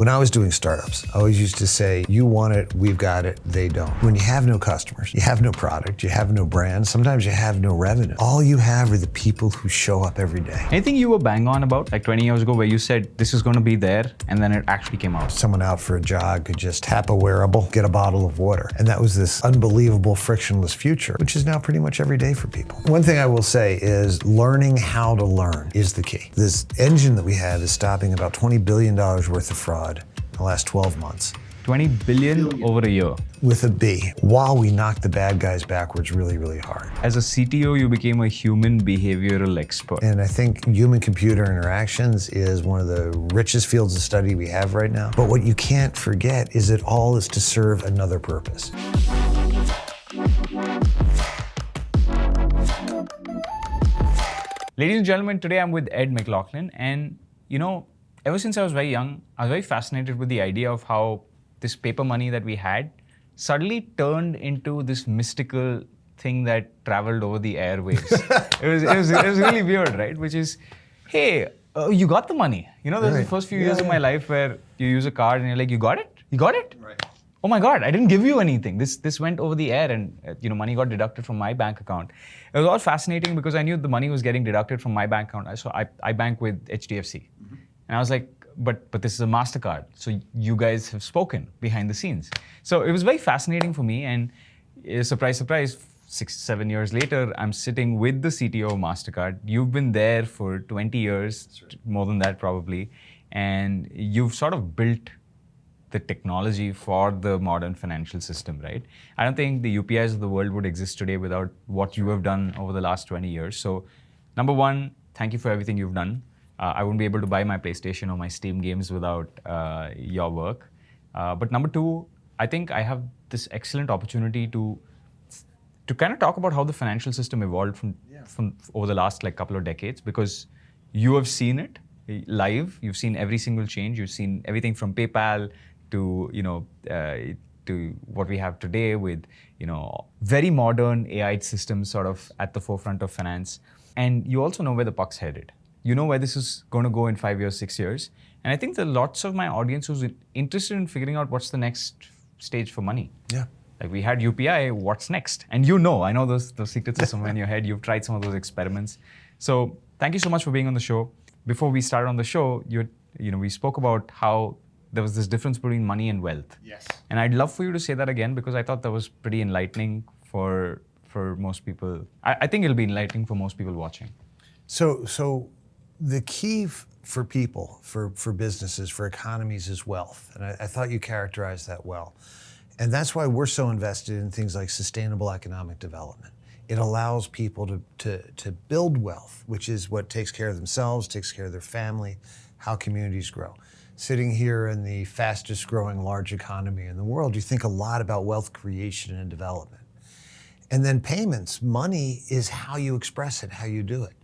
When I was doing startups, I always used to say, you want it, we've got it, they don't. When you have no customers, you have no product, you have no brand, sometimes you have no revenue. All you have are the people who show up every day. Anything you were bang on about, like 20 years ago, where you said this is going to be there, and then it actually came out? Someone out for a jog could just tap a wearable, get a bottle of water. And that was this unbelievable frictionless future, which is now pretty much every day for people. One thing I will say is learning how to learn is the key. This engine that we have is stopping about $20 billion worth of fraud in the last 12 months. 20 billion over a year. With a B, while we knock the bad guys backwards really, really hard. As a CTO, you became a human behavioral expert. And I think human-computer interactions is one of the richest fields of study we have right now. But what you can't forget is it all is to serve another purpose. Ladies and gentlemen, today I'm with McLaughlin, and ever since I was very young, I was very fascinated with the idea of how this paper money that we had suddenly turned into this mystical thing that traveled over the airwaves. it was really weird, right? Which is, hey, you got the money. There's the first few years of my life where you use a card and you're like, you got it? You got it? Right. Oh my God, I didn't give you anything. This went over the air, and money got deducted from my bank account. It was all fascinating because I knew the money was getting deducted from my bank account. So I bank with HDFC. Mm-hmm. And I was like, but this is a Mastercard. So you guys have spoken behind the scenes. So it was very fascinating for me, and surprise, surprise, 6-7 years later, I'm sitting with the CTO of Mastercard. You've been there for 20 years, more than that probably, and you've sort of built the technology for the modern financial system, right? I don't think the UPIs of the world would exist today without what you have done over the last 20 years. So, number one, thank you for everything you've done. I wouldn't be able to buy my PlayStation or my Steam games without your work. But number two, I think I have this excellent opportunity to kind of talk about how the financial system evolved from over the last couple of decades, because you have seen it live. You've seen every single change. You've seen everything from PayPal to to what we have today with very modern AI systems sort of at the forefront of finance. And you also know where the puck's headed. You know where this is going to go in 5 years, 6 years. And I think that lots of my audience who's interested in figuring out what's the next stage for money. Yeah. Like we had UPI, what's next? And I know those secrets are somewhere in your head. You've tried some of those experiments. So thank you so much for being on the show. Before we started on the show, we spoke about how there was this difference between money and wealth. Yes. And I'd love for you to say that again, because I thought that was pretty enlightening for most people. I think it'll be enlightening for most people watching. So the key for people, for businesses, for economies is wealth. And I thought you characterized that well. And that's why we're so invested in things like sustainable economic development. It allows people to build wealth, which is what takes care of themselves, takes care of their family, how communities grow. Sitting here in the fastest growing large economy in the world, you think a lot about wealth creation and development. And then payments, money is how you express it, how you do it,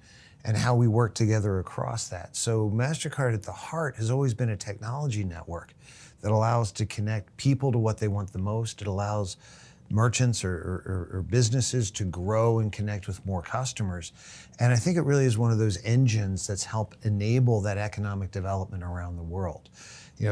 and how we work together across that. So Mastercard at the heart has always been a technology network that allows to connect people to what they want the most. It allows merchants or businesses to grow and connect with more customers. And I think it really is one of those engines that's helped enable that economic development around the world.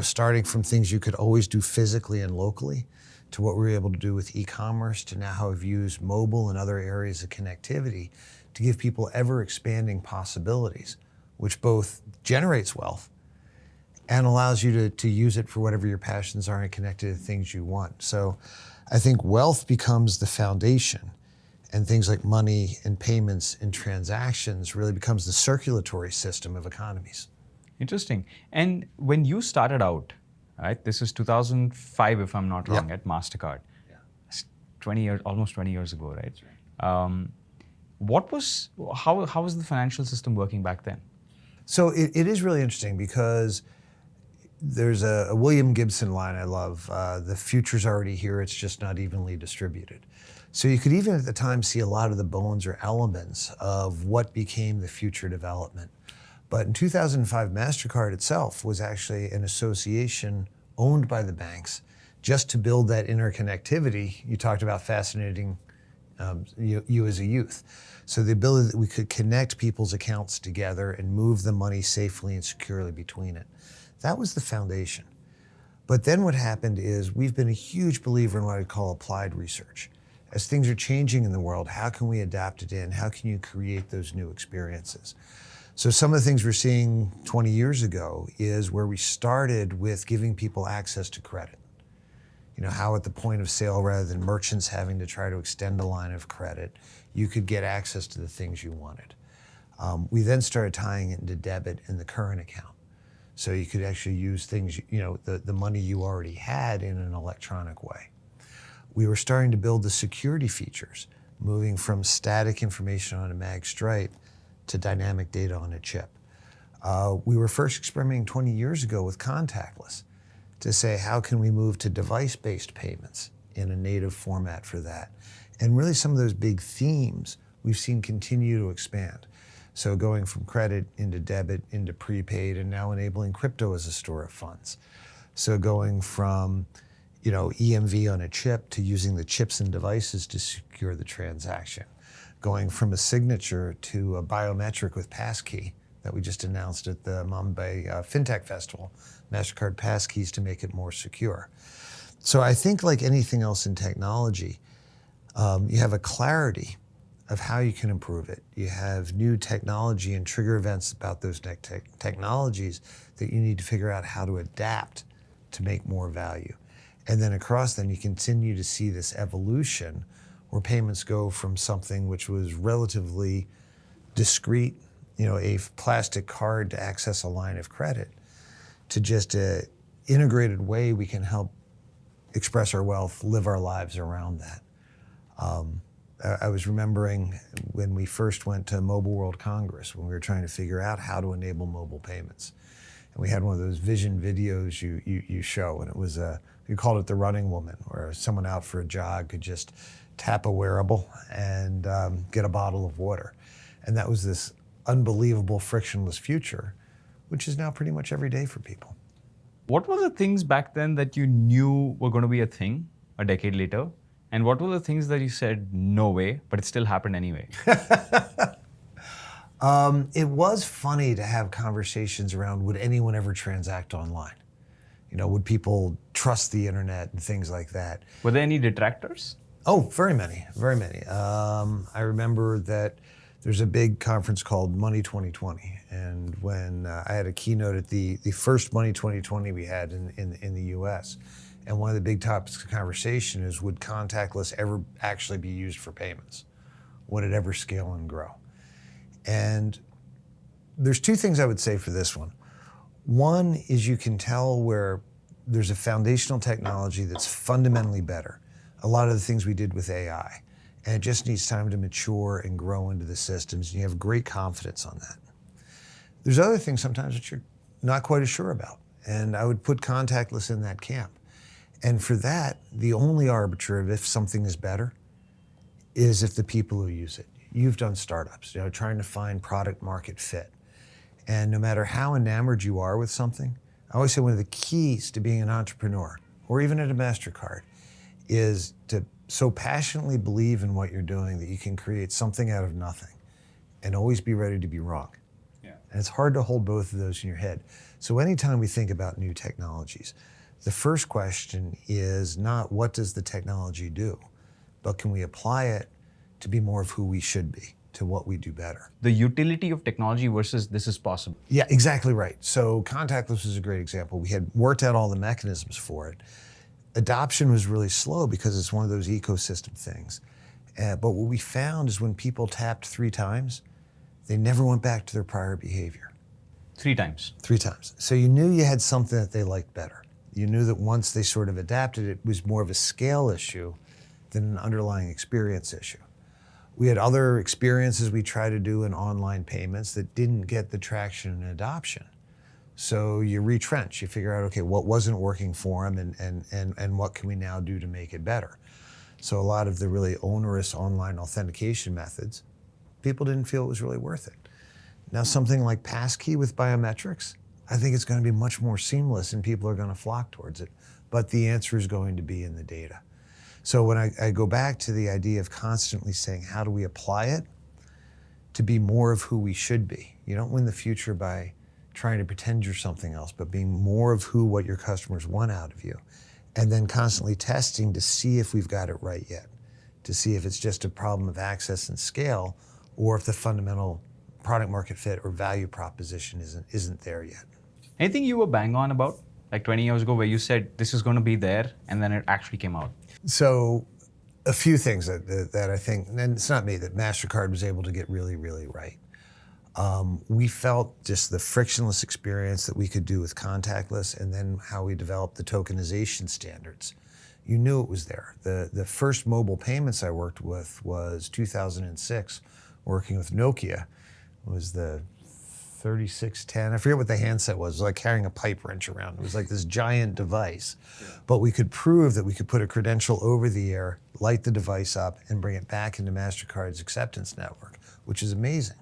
Starting from things you could always do physically and locally, to what we're able to do with e-commerce, to now how we've used mobile and other areas of connectivity to give people ever-expanding possibilities, which both generates wealth and allows you to use it for whatever your passions are and connect to the things you want. So I think wealth becomes the foundation, and things like money and payments and transactions really becomes the circulatory system of economies. Interesting. And when you started out, right, this is 2005, if I'm not wrong, at Mastercard. Yeah. 20 years, almost 20 years ago, right? That's right. How was the financial system working back then? So it is really interesting because there's a William Gibson line I love, the future's already here, it's just not evenly distributed. So you could even at the time see a lot of the bones or elements of what became the future development. But in 2005, Mastercard itself was actually an association owned by the banks just to build that interconnectivity. You talked about fascinating you as a youth. So the ability that we could connect people's accounts together and move the money safely and securely between it. That was the foundation. But then what happened is we've been a huge believer in what I call applied research. As things are changing in the world, how can we adapt it in? How can you create those new experiences? So some of the things we're seeing 20 years ago is where we started with giving people access to credit. You know, how at the point of sale, rather than merchants having to try to extend a line of credit, you could get access to the things you wanted. We then started tying it into debit in the current account. So you could actually use things, you know, the money you already had in an electronic way. We were starting to build the security features, moving from static information on a mag stripe to dynamic data on a chip. We were first experimenting 20 years ago with contactless to say, how can we move to device-based payments in a native format for that? And really some of those big themes we've seen continue to expand. So going from credit into debit, into prepaid, and now enabling crypto as a store of funds. So going from, you know, EMV on a chip to using the chips and devices to secure the transaction. Going from a signature to a biometric with passkey that we just announced at the Mumbai fintech festival, Mastercard passkeys to make it more secure. So I think like anything else in technology, you have a clarity of how you can improve it. You have new technology and trigger events about those technologies that you need to figure out how to adapt to make more value. And then across them, you continue to see this evolution where payments go from something which was relatively discrete, you know, a plastic card to access a line of credit, to just an integrated way we can help express our wealth, live our lives around that. I was remembering when we first went to Mobile World Congress, when we were trying to figure out how to enable mobile payments. And we had one of those vision videos you show, and it was we called it the running woman, where someone out for a jog could just tap a wearable and get a bottle of water. And that was this unbelievable frictionless future, which is now pretty much every day for people. What were the things back then that you knew were going to be a thing a decade later? And what were the things that you said, no way, but it still happened anyway? It was funny to have conversations around, would anyone ever transact online? You know, would people trust the internet and things like that? Were there any detractors? Oh, very many, very many. I remember that there's a big conference called Money 2020. And when I had a keynote at the first Money 2020 we had in the US, and one of the big topics of conversation is, would contactless ever actually be used for payments? Would it ever scale and grow? And there's two things I would say for this one. One is you can tell where there's a foundational technology that's fundamentally better. A lot of the things we did with AI, and it just needs time to mature and grow into the systems, and you have great confidence on that. There's other things sometimes that you're not quite as sure about, and I would put contactless in that camp. And for that, the only arbiter of if something is better is if the people who use it. You've done startups, you know, trying to find product market fit. And no matter how enamored you are with something, I always say one of the keys to being an entrepreneur, or even at a Mastercard, is to so passionately believe in what you're doing that you can create something out of nothing and always be ready to be wrong. Yeah. And it's hard to hold both of those in your head. So anytime we think about new technologies, the first question is not what does the technology do, but can we apply it to be more of who we should be, to what we do better. The utility of technology versus this is possible. Yeah, exactly right. So contactless is a great example. We had worked out all the mechanisms for it. Adoption was really slow because it's one of those ecosystem things. But what we found is when people tapped 3 times, they never went back to their prior behavior. 3 times? 3 times. So you knew you had something that they liked better. You knew that once they sort of adapted, it was more of a scale issue than an underlying experience issue. We had other experiences we tried to do in online payments that didn't get the traction and adoption. So you retrench, you figure out, okay, what wasn't working for them and what can we now do to make it better? So a lot of the really onerous online authentication methods, people didn't feel it was really worth it. Now something like passkey with biometrics, I think it's going to be much more seamless and people are going to flock towards it. But the answer is going to be in the data. So when I go back to the idea of constantly saying, how do we apply it to be more of who we should be? You don't win the future by trying to pretend you're something else, but being more of what your customers want out of you. And then constantly testing to see if we've got it right yet, to see if it's just a problem of access and scale, or if the fundamental product market fit or value proposition isn't there yet. Anything you were bang on about, like 20 years ago, where you said this is going to be there, and then it actually came out? So a few things that I think, and it's not me, that MasterCard was able to get really, really right. We felt just the frictionless experience that we could do with contactless, and then how we developed the tokenization standards. You knew it was there. The first mobile payments I worked with was 2006, working with Nokia. It was the 3610. I forget what the handset was. It was like carrying a pipe wrench around. It was like this giant device. But we could prove that we could put a credential over the air, light the device up, and bring it back into MasterCard's acceptance network, which is amazing.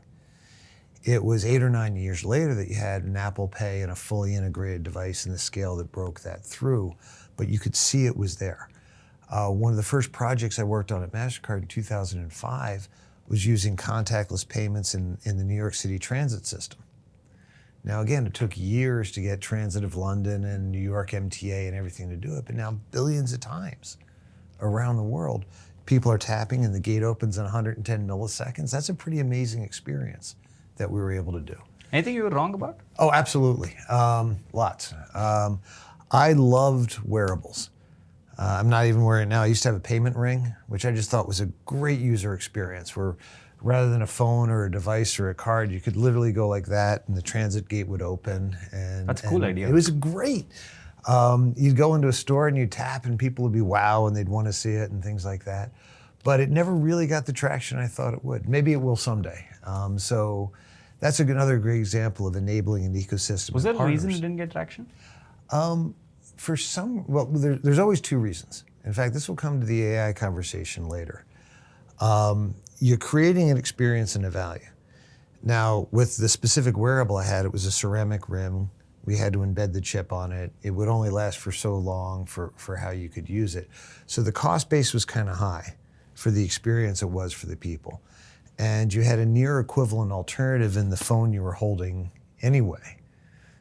It was 8 or 9 years later that you had an Apple Pay and a fully integrated device in the scale that broke that through, but you could see it was there. One of the first projects I worked on at MasterCard in 2005 was using contactless payments in the New York City transit system. Now again, it took years to get Transit of London and New York MTA and everything to do it, but now billions of times around the world, people are tapping and the gate opens in 110 milliseconds. That's a pretty amazing experience that we were able to do. Anything you were wrong about? Oh, absolutely. Lots. I loved wearables. I'm not even wearing it now. I used to have a payment ring, which I just thought was a great user experience, where rather than a phone or a device or a card, you could literally go like that and the transit gate would open. And that's a cool idea. It was great. You'd go into a store and you'd tap and people would be wow and they'd want to see it and things like that. But it never really got the traction I thought it would. Maybe it will someday. So that's another great example of enabling an ecosystem. Was there a reason it didn't get traction? There's always two reasons. In fact, this will come to the AI conversation later. You're creating an experience and a value. Now, with the specific wearable I had, it was a ceramic rim. We had to embed the chip on it. It would only last for so long for how you could use it. So the cost base was kind of high for the experience it was for the people. And you had a near equivalent alternative in the phone you were holding anyway.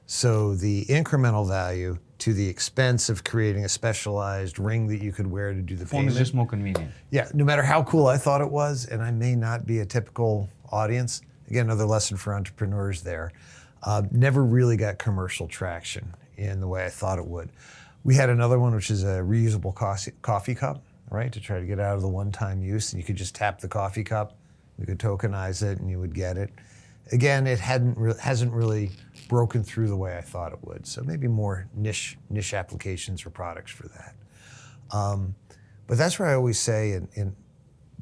So the incremental value to the expense of creating a specialized ring that you could wear to do the phone payment. is just more convenient. Yeah, no matter how cool I thought it was, and I may not be a typical audience, again, another lesson for entrepreneurs there, never really got commercial traction in the way I thought it would. We had another one, which is a reusable coffee cup, right, to try to get out of the one-time use, and you could just tap the coffee cup, we could tokenize it, and you would get it. Again, it hasn't really broken through the way I thought it would. So maybe more niche applications or products for that. But that's where I always say,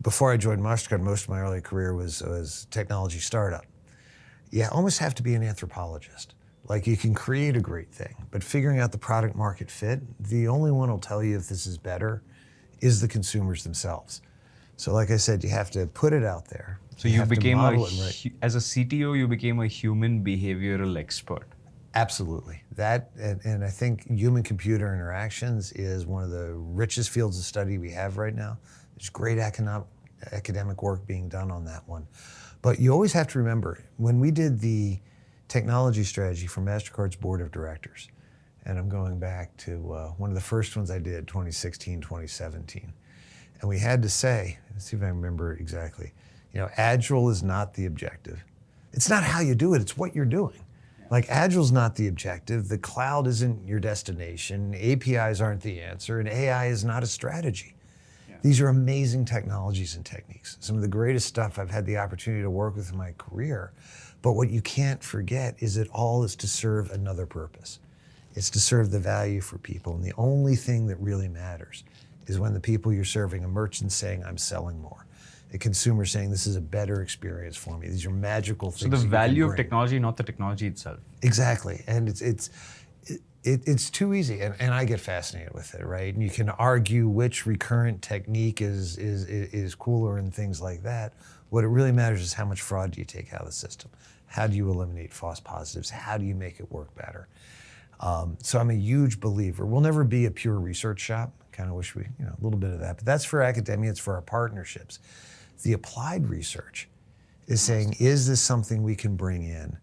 before I joined MasterCard, most of my early career was technology startup. You almost have to be an anthropologist. Like, you can create a great thing, but figuring out the product market fit, the only one who'll tell you if this is better is the consumers themselves. So like I said, you have to put it out there. So you became as a CTO, you became a human behavioral expert. Absolutely. That, and I think human-computer interactions is one of the richest fields of study we have right now. There's great academic work being done on that one. But you always have to remember, when we did the technology strategy for MasterCard's board of directors, and I'm going back to one of the first ones I did, 2016, 2017, and we had to say, let's see if I remember it exactly, Agile is not the objective. It's not how you do it, it's what you're doing. Like, Agile's not the objective, the cloud isn't your destination, APIs aren't the answer, and AI is not a strategy. Yeah. These are amazing technologies and techniques. Some of the greatest stuff I've had the opportunity to work with in my career, but what you can't forget is it all is to serve another purpose. It's to serve the value for people, and the only thing that really matters is when the people you're serving, a merchant saying, I'm selling more. A consumer saying, this is a better experience for me. These are magical things. So the value of technology, not the technology itself. Exactly, and it's too easy, and I get fascinated with it, right? And you can argue which recurrent technique is cooler and things like that. What it really matters is how much fraud do you take out of the system? How do you eliminate false positives? How do you make it work better? So I'm a huge believer. We'll never be a pure research shop. Kind of wish we, a little bit of that, but that's for academia, it's for our partnerships. The applied research is saying, is this something we can bring in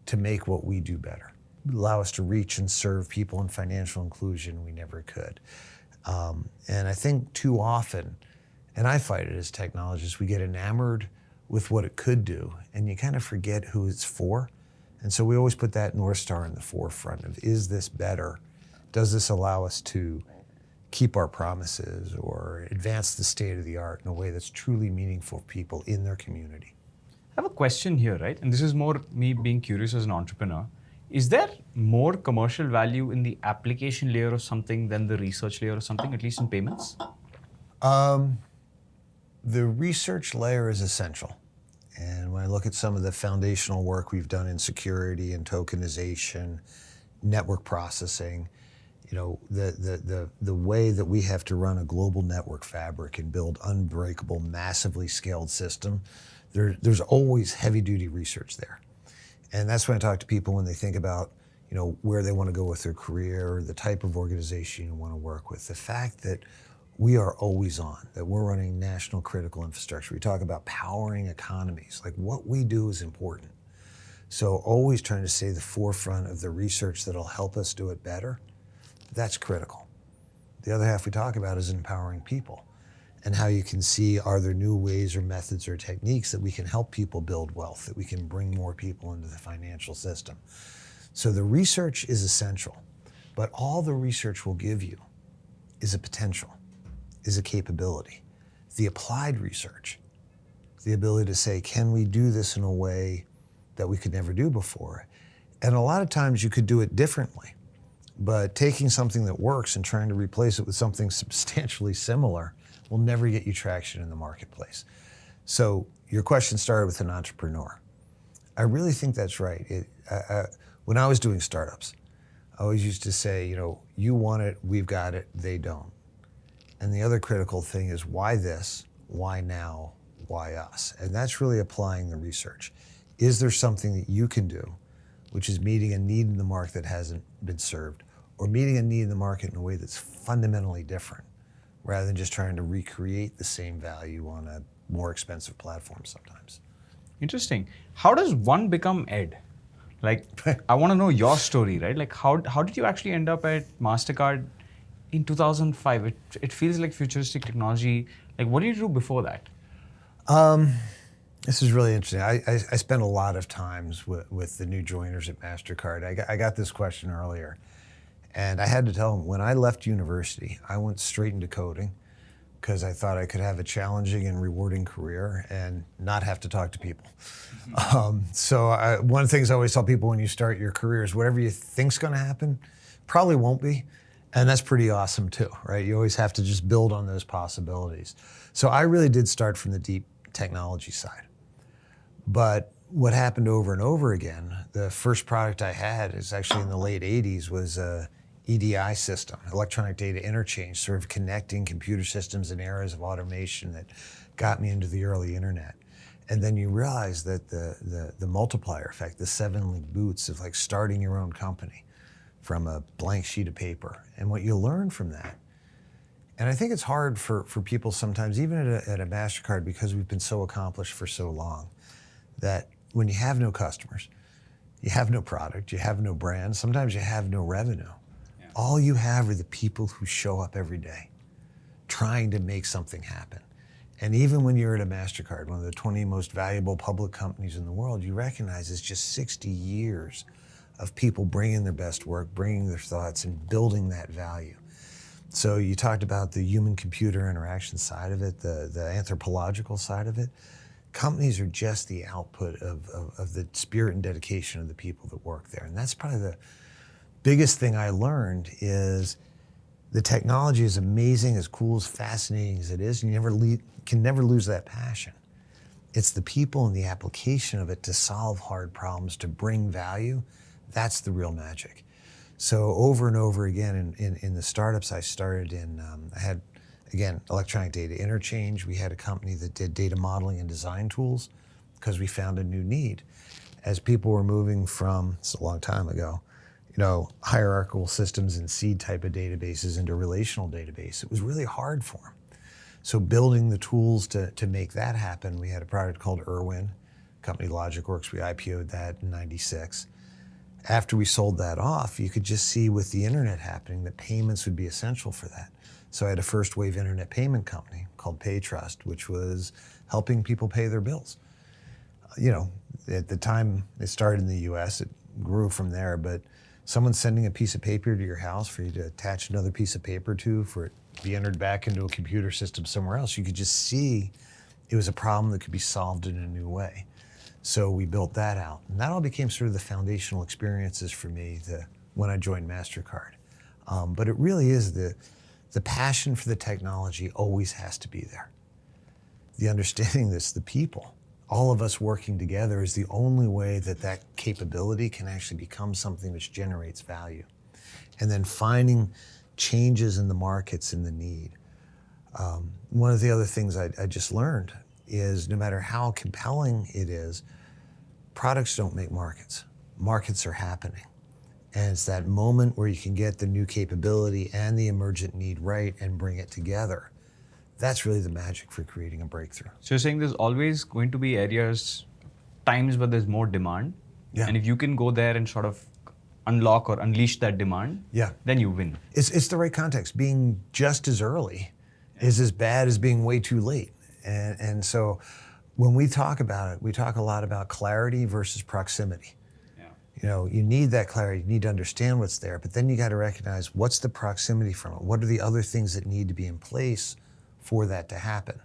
to make what we do better, allow us to reach and serve people in financial inclusion we never could. And I think too often, and I fight it as technologists, we get enamored with what it could do, and you kind of forget who it's for. And so we always put that North Star in the forefront of, is this better? Does this allow us to keep our promises or advance the state of the art in a way that's truly meaningful for people in their community? I have a question here, right? And this is more me being curious as an entrepreneur. Is there more commercial value in the application layer of something than the research layer of something, at least in payments? The research layer is essential. And when I look at some of the foundational work we've done in security and tokenization, network processing, the way that we have to run a global network fabric and build unbreakable, massively scaled system, there's always heavy duty research there. And that's when I talk to people when they think about, where they want to go with their career or the type of organization you want to work with. The fact that we are always on, that we're running national critical infrastructure. We talk about powering economies. Like, what we do is important. So always trying to stay the forefront of the research that'll help us do it better, that's critical. The other half we talk about is empowering people and how you can see, are there new ways or methods or techniques that we can help people build wealth, that we can bring more people into the financial system. So the research is essential, but all the research will give you is a potential, is a capability. The applied research, the ability to say, can we do this in a way that we could never do before? And a lot of times you could do it differently, but taking something that works and trying to replace it with something substantially similar will never get you traction in the marketplace. So your question started with an entrepreneur. I really think that's right. When I was doing startups, I always used to say, you want it, we've got it, they don't. And the other critical thing is, why this, why now, why us? And that's really applying the research. Is there something that you can do, which is meeting a need in the market that hasn't been served, or meeting a need in the market in a way that's fundamentally different, rather than just trying to recreate the same value on a more expensive platform sometimes? Interesting. How does one become Ed? Like, I want to know your story, right? Like, how did you actually end up at Mastercard in 2005? It feels like futuristic technology. Like, what did you do before that? This is really interesting. I spent a lot of times with the new joiners at Mastercard. I got this question earlier, and I had to tell them, when I left university, I went straight into coding because I thought I could have a challenging and rewarding career and not have to talk to people. So one of the things I always tell people when you start your career is, whatever you think's going to happen probably won't be. And that's pretty awesome too, right? You always have to just build on those possibilities. So I really did start from the deep technology side. But what happened over and over again, the first product I had is actually in the late 80s, was a EDI system, electronic data interchange, sort of connecting computer systems and areas of automation that got me into the early internet. And then you realize that the multiplier effect, the 7-link boots of like starting your own company from a blank sheet of paper, and what you learn from that. And I think it's hard for people sometimes, even at a MasterCard, because we've been so accomplished for so long, that when you have no customers, you have no product, you have no brand, sometimes you have no revenue. Yeah. All you have are the people who show up every day trying to make something happen. And even when you're at a MasterCard, one of the 20 most valuable public companies in the world, you recognize it's just 60 years of people bringing their best work, bringing their thoughts, and building that value. So you talked about the human-computer interaction side of it, the anthropological side of it. Companies are just the output of the spirit and dedication of the people that work there. And that's probably the biggest thing I learned, is the technology is amazing, as cool, as fascinating as it is, and you can never lose that passion. It's the people and the application of it to solve hard problems, to bring value. That's the real magic. So over and over again in the startups I started in, I had, again, electronic data interchange. We had a company that did data modeling and design tools because we found a new need. As people were moving from, it's a long time ago, hierarchical systems and seed type of databases into relational database, it was really hard for them. So building the tools to make that happen, we had a product called Irwin, company LogicWorks. We IPO'd that in '96. After we sold that off, you could just see with the internet happening that payments would be essential for that. So I had a first wave internet payment company called PayTrust, which was helping people pay their bills. You know, at the time it started in the US, it grew from there, but someone sending a piece of paper to your house for you to attach another piece of paper to, for it to be entered back into a computer system somewhere else, you could just see it was a problem that could be solved in a new way. So we built that out. And that all became sort of the foundational experiences for me when I joined MasterCard. But it really is the passion for the technology always has to be there. The understanding this, the people, all of us working together is the only way that capability can actually become something which generates value. And then finding changes in the markets and the need. One of the other things I just learned is no matter how compelling it is, products don't make markets. Markets are happening. And it's that moment where you can get the new capability and the emergent need right and bring it together. That's really the magic for creating a breakthrough. So you're saying there's always going to be times where there's more demand. Yeah. And if you can go there and sort of unlock or unleash that demand, yeah, then you win. It's the right context. Being just as early is as bad as being way too late. And so when we talk about it, we talk a lot about clarity versus proximity. You know, you need that clarity, you need to understand what's there, but then you got to recognize what's the proximity from it? What are the other things that need to be in place for that to happen?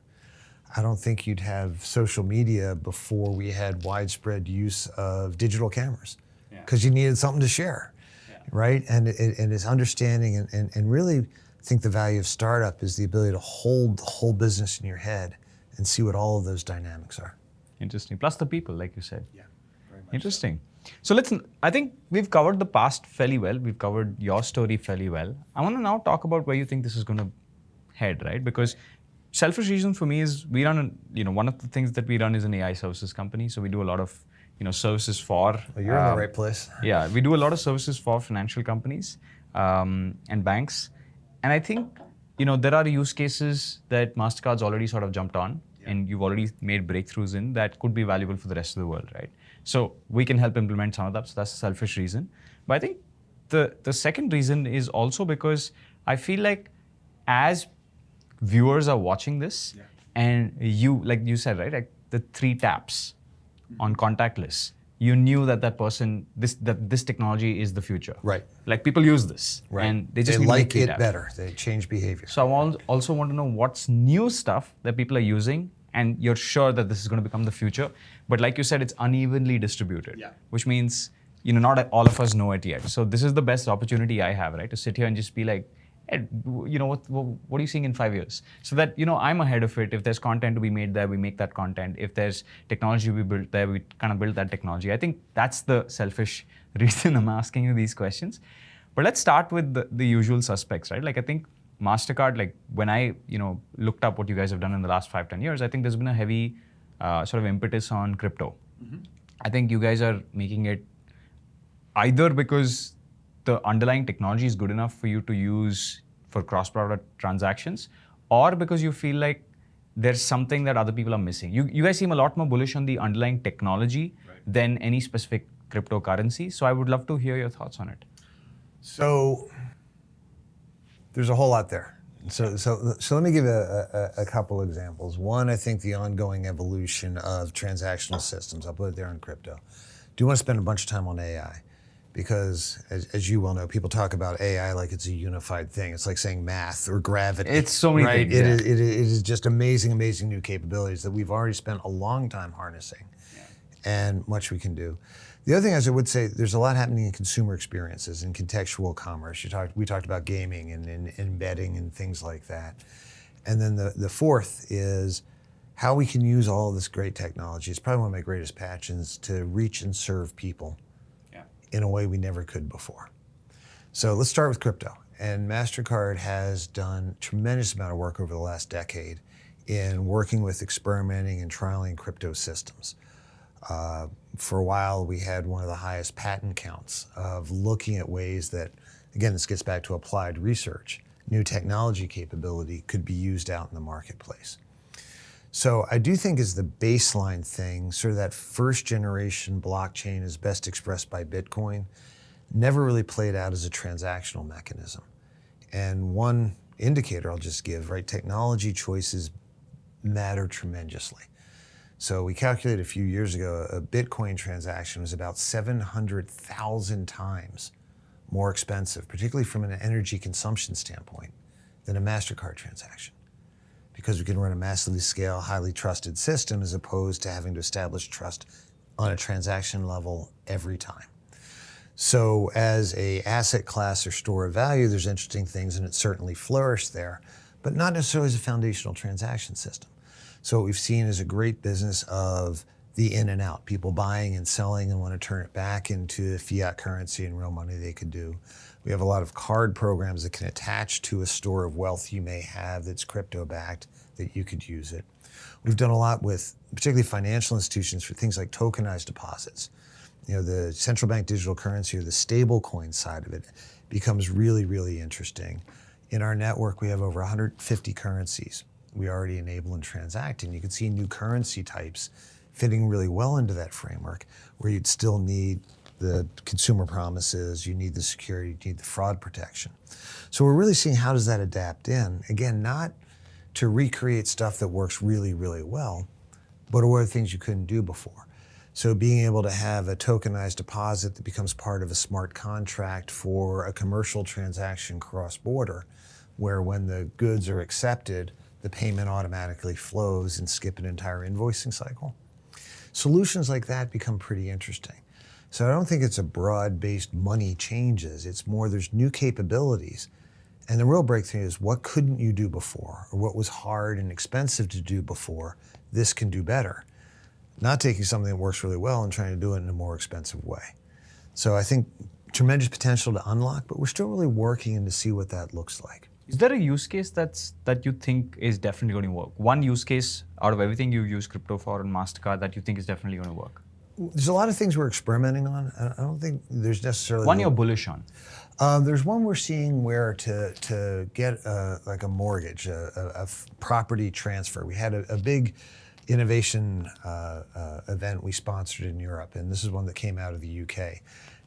I don't think you'd have social media before we had widespread use of digital cameras, because you needed something to share, right? And it's understanding and really think the value of startup is the ability to hold the whole business in your head and see what all of those dynamics are. Interesting. Plus the people, like you said. Yeah, very much. Interesting. So I think we've covered the past fairly well. We've covered your story fairly well. I want to now talk about where you think this is going to head, right? Because selfish reason for me is we run, one of the things that we run is an AI services company. So we do a lot of, services for. Well, you're in the right place. Yeah, we do a lot of services for financial companies and banks. And I think, there are use cases that Mastercard's already sort of jumped on and you've already made breakthroughs in that could be valuable for the rest of the world, right? So we can help implement some of that. So that's a selfish reason. But I think the second reason is also because I feel like as viewers are watching this and you, like you said, right, like the 3 taps on contactless, you knew that person, this technology is the future. Right. Like people use this and they just need like to make it better. They change behavior. So I also want to know what's new stuff that people are using and you're sure that this is going to become the future. But like you said, it's unevenly distributed, which means, not all of us know it yet. So this is the best opportunity I have, right? To sit here and just be like, hey, what are you seeing in 5 years? So that, I'm ahead of it. If there's content to be made there, we make that content. If there's technology to be built there, we kind of build that technology. I think that's the selfish reason I'm asking you these questions. But let's start with the usual suspects, right? Like I think Mastercard, like when I, looked up what you guys have done in the last 5-10 years, I think there's been a heavy sort of impetus on crypto. Mm-hmm. I think you guys are making it either because the underlying technology is good enough for you to use for cross-border transactions, or because you feel like there's something that other people are missing. You guys seem a lot more bullish on the underlying technology than any specific cryptocurrency. So I would love to hear your thoughts on it. So there's a whole lot there. So let me give a couple examples. One, I think the ongoing evolution of transactional systems. I'll put it there on crypto. Do want to spend a bunch of time on AI, because as you well know, people talk about AI like it's a unified thing. It's like saying math or gravity. It's so many things. It is just amazing new capabilities that we've already spent a long time harnessing, and much we can do. The other thing is, I would say there's a lot happening in consumer experiences and contextual commerce. We talked about gaming and embedding and things like that. And then the fourth is how we can use all of this great technology. It's probably one of my greatest passions, to reach and serve people in a way we never could before. So let's start with crypto. And MasterCard has done a tremendous amount of work over the last decade in working with experimenting and trialing crypto systems. For a while, we had one of the highest patent counts of looking at ways that, again, this gets back to applied research, new technology capability could be used out in the marketplace. So I do think is the baseline thing, sort of that first generation blockchain is best expressed by Bitcoin, never really played out as a transactional mechanism. And one indicator I'll just give, right? Technology choices matter tremendously. So we calculated a few years ago, a Bitcoin transaction was about 700,000 times more expensive, particularly from an energy consumption standpoint, than a Mastercard transaction. Because we can run a massively scale, highly trusted system as opposed to having to establish trust on a transaction level every time. So as a asset class or store of value, there's interesting things and it certainly flourished there, but not necessarily as a foundational transaction system. So what we've seen is a great business of the in and out, people buying and selling and want to turn it back into fiat currency and real money they could do. We have a lot of card programs that can attach to a store of wealth you may have that's crypto backed that you could use it. We've done a lot with particularly financial institutions for things like tokenized deposits. You know, the central bank digital currency or the stable coin side of it becomes really, really interesting. In our network, we have over 150 currencies we already enable and transact, and you can see new currency types fitting really well into that framework where you'd still need the consumer promises, you need the security, you need the fraud protection. So we're really seeing how does that adapt in. Again, not to recreate stuff that works really, really well, but what are things you couldn't do before? So being able to have a tokenized deposit that becomes part of a smart contract for a commercial transaction cross-border, where when the goods are accepted, the payment automatically flows and skip an entire invoicing cycle. Solutions like that become pretty interesting. So I don't think it's a broad-based money changes. It's more there's new capabilities. And the real breakthrough is what couldn't you do before, or what was hard and expensive to do before, this can do better. Not taking something that works really well and trying to do it in a more expensive way. So I think tremendous potential to unlock, but we're still really working in to see what that looks like. Is there a use case that you think is definitely going to work? One use case out of everything you use crypto for and Mastercard that you think is definitely going to work? There's a lot of things we're experimenting on. I don't think there's necessarily one you're bullish on. There's one we're seeing where to get like a mortgage, a property transfer. We had a big innovation event we sponsored in Europe, and this is one that came out of the UK.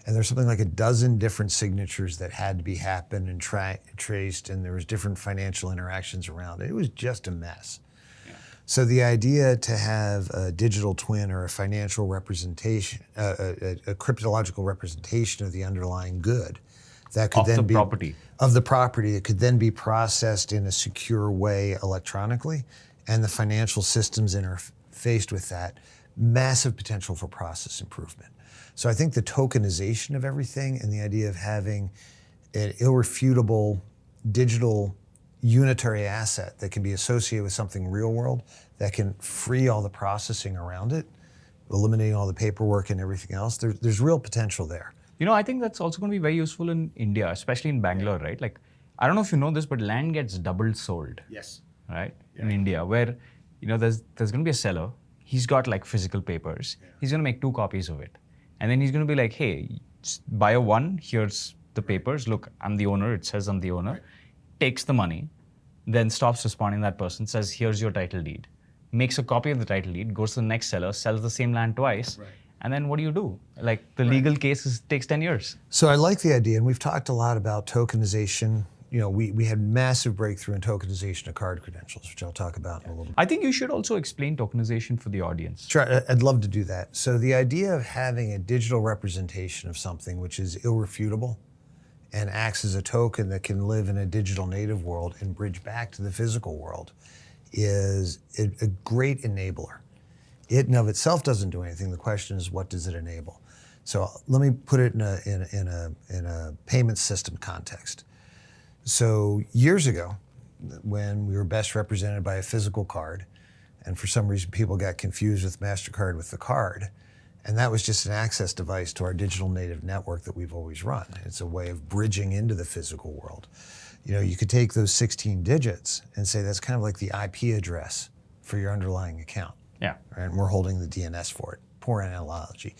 And there's something like a dozen different signatures that had to be happened and traced, and there was different financial interactions around it. It was just a mess. Yeah. So the idea to have a digital twin or a financial representation, a cryptological representation of the underlying good, that could then be of the property that could then be processed in a secure way electronically, and the financial systems interfaced with that, massive potential for process improvement. So I think the tokenization of everything and the idea of having an irrefutable digital unitary asset that can be associated with something real world that can free all the processing around it, eliminating all the paperwork and everything else, there's real potential there. You know, I think that's also going to be very useful in India, especially in Bangalore, right? Like, I don't know if you know this, but land gets double sold. Yes. Right? Yeah. In India, where, you know, there's going to be a seller. He's got like physical papers. Yeah. He's going to make 2 copies of it. And then he's going to be like, hey, buyer 1, here's the papers. Look, I'm the owner. It says I'm the owner. Right. Takes the money, then stops responding to that person, says, here's your title deed. Makes a copy of the title deed, goes to the next seller, sells the same land twice. Right. And then what do? Like the legal case takes 10 years. So I like the idea, and we've talked a lot about tokenization. You know, we had massive breakthrough in tokenization of card credentials, which I'll talk about in a little bit. I think you should also explain tokenization for the audience. Sure, I'd love to do that. So the idea of having a digital representation of something which is irrefutable and acts as a token that can live in a digital native world and bridge back to the physical world is a great enabler. It in of itself doesn't do anything. The question is, what does it enable? So let me put it in a payment system context. So years ago, when we were best represented by a physical card, and for some reason people got confused with MasterCard with the card, and that was just an access device to our digital native network that we've always run. It's a way of bridging into the physical world. You know, you could take those 16 digits and say that's kind of like the IP address for your underlying account. Yeah. Right? And we're holding the DNS for it. Poor analogy.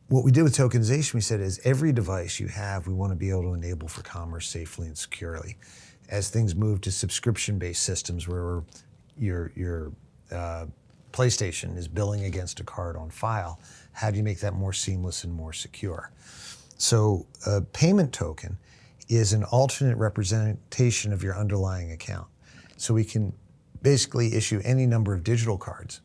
What we did with tokenization, we said, is every device you have, we want to be able to enable for commerce safely and securely. As things move to subscription-based systems where you're PlayStation is billing against a card on file. How do you make that more seamless and more secure? So a payment token is an alternate representation of your underlying account. So we can basically issue any number of digital cards,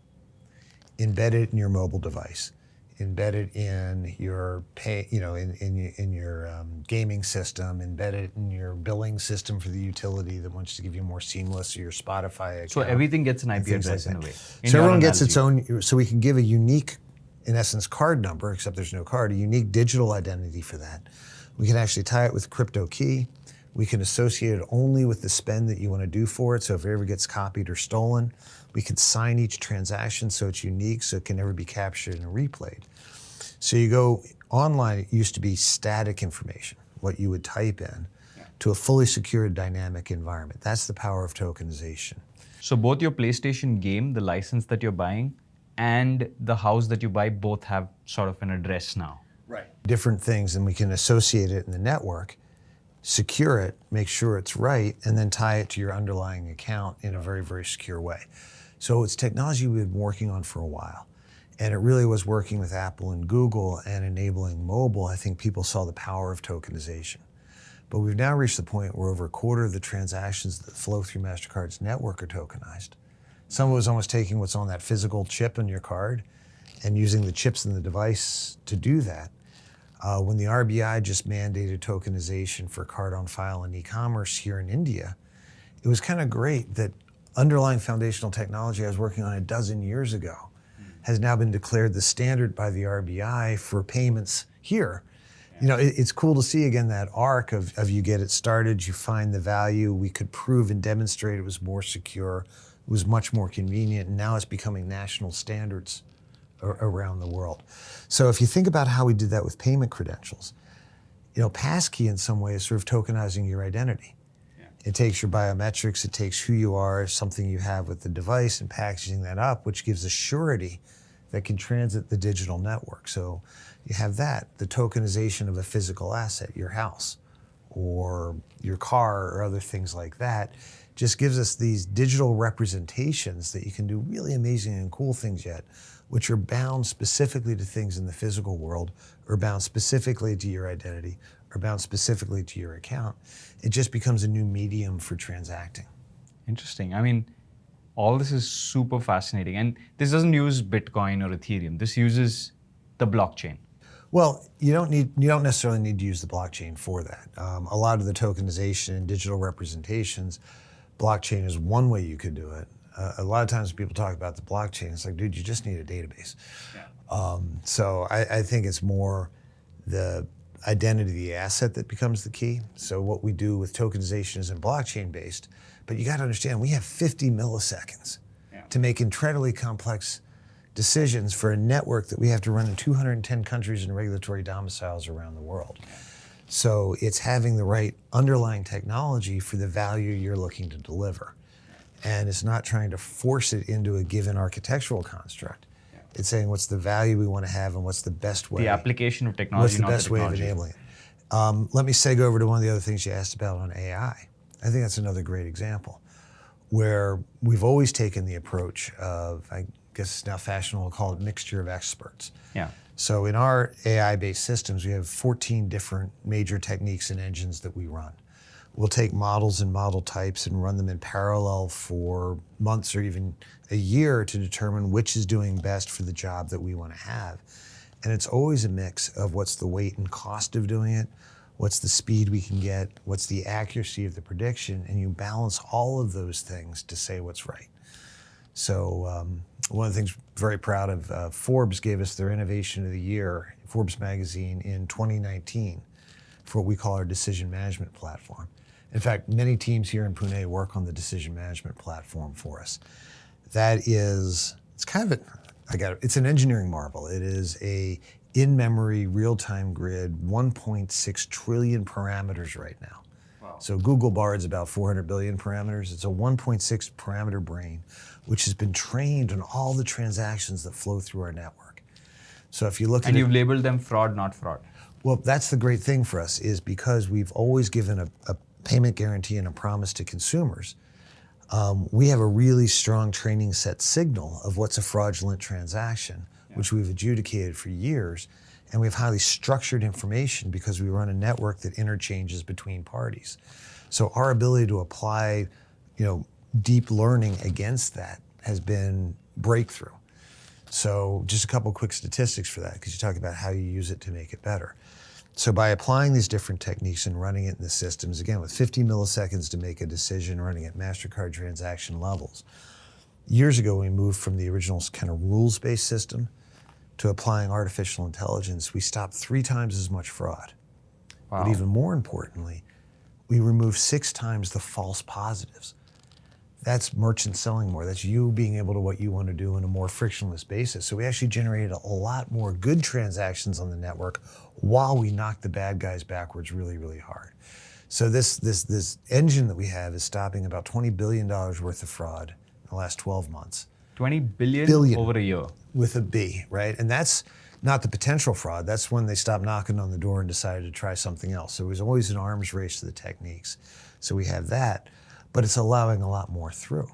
embed it in your mobile device, embed it in your in your gaming system, embed it in your billing system for the utility that wants to give you more seamless, or your Spotify account. So everything gets an IP things address like in a that. way. So everyone gets its own, so we can give a unique, in essence, card number, except there's no card, a unique digital identity for that. We can actually tie it with crypto key. We can associate it only with the spend that you want to do for it. So if it ever gets copied or stolen, we can sign each transaction so it's unique, so it can never be captured and replayed. So you go online, it used to be static information, what you would type in, to a fully secured dynamic environment. That's the power of tokenization. So both your PlayStation game, the license that you're buying, and the house that you buy both have sort of an address now. Right. Different things, and we can associate it in the network, secure it, make sure it's right, and then tie it to your underlying account in a very, very secure way. So it's technology we've been working on for a while. And it really was working with Apple and Google and enabling mobile. I think people saw the power of tokenization. But we've now reached the point where over a quarter of the transactions that flow through Mastercard's network are tokenized. Some of it was almost taking what's on that physical chip in your card and using the chips in the device to do that. When the RBI just mandated tokenization for card on file and e-commerce here in India, it was kind of great that underlying foundational technology I was working on a dozen years ago has now been declared the standard by the RBI for payments here. You know, it's cool to see again that arc of you get it started, you find the value, we could prove and demonstrate it was more secure, it was much more convenient, and now it's becoming national standards around the world. So if you think about how we did that with payment credentials, you know, passkey in some way is sort of tokenizing your identity. Yeah. It takes your biometrics, it takes who you are, something you have with the device, and packaging that up, which gives a surety that can transit the digital network. So you have that, the tokenization of a physical asset, your house or your car or other things like that, just gives us these digital representations that you can do really amazing and cool things yet, which are bound specifically to things in the physical world, or bound specifically to your identity, or bound specifically to your account. It just becomes a new medium for transacting. Interesting. I mean, all this is super fascinating. And this doesn't use Bitcoin or Ethereum. This uses the blockchain. Well, you don't necessarily need to use the blockchain for that. A lot of the tokenization and digital representations, blockchain is one way you could do it. A lot of times when people talk about the blockchain, it's like, dude, you just need a database. Yeah. So I think it's more the identity of the asset that becomes the key. So what we do with tokenization isn't blockchain based, but you got to understand we have 50 milliseconds to make incredibly complex decisions for a network that we have to run in 210 countries and regulatory domiciles around the world. So it's having the right underlying technology for the value you're looking to deliver. And it's not trying to force it into a given architectural construct. It's saying what's the value we want to have and what's the best way. The application of technology, what's the not best the way of enabling it. Let me segue over to one of the other things you asked about on AI. I think that's another great example where we've always taken the approach of, I guess it's now fashionable to call it mixture of experts. Yeah. So in our AI-based systems, we have 14 different major techniques and engines that we run. We'll take models and model types and run them in parallel for months or even a year to determine which is doing best for the job that we want to have. And it's always a mix of what's the weight and cost of doing it, what's the speed we can get, what's the accuracy of the prediction, and you balance all of those things to say what's right. So one of the things I'm very proud of, Forbes gave us their Innovation of the Year, Forbes magazine, in 2019 for what we call our decision management platform. In fact, many teams here in Pune work on the decision management platform for us. That is, it's kind of it's an engineering marvel. It is a in-memory, real-time grid, 1.6 trillion parameters right now. Wow. So Google Bard's about 400 billion parameters. It's a 1.6 parameter brain, which has been trained on all the transactions that flow through our network. So if you look at it— And you've labeled them fraud, not fraud. Well, that's the great thing for us, is because we've always given a payment guarantee and a promise to consumers. We have a really strong training set signal of what's a fraudulent transaction, which we've adjudicated for years. And we have highly structured information because we run a network that interchanges between parties. So our ability to apply, deep learning against that has been breakthrough. So just a couple quick statistics for that, because you talk about how you use it to make it better. So by applying these different techniques and running it in the systems, again, with 50 milliseconds to make a decision, running at Mastercard transaction levels. Years ago, we moved from the original kind of rules-based system to applying artificial intelligence. We stopped 3 times as much fraud. Wow. But even more importantly, we removed 6 times the false positives. That's merchant selling more. That's you being able to what you want to do in a more frictionless basis. So we actually generated a lot more good transactions on the network while we knocked the bad guys backwards really, really hard. So this engine that we have is stopping about $20 billion worth of fraud in the last 12 months. 20 billion over a year. With a B, right? And that's not the potential fraud. That's when they stopped knocking on the door and decided to try something else. So it was always an arms race to the techniques. So we have that, but it's allowing a lot more through.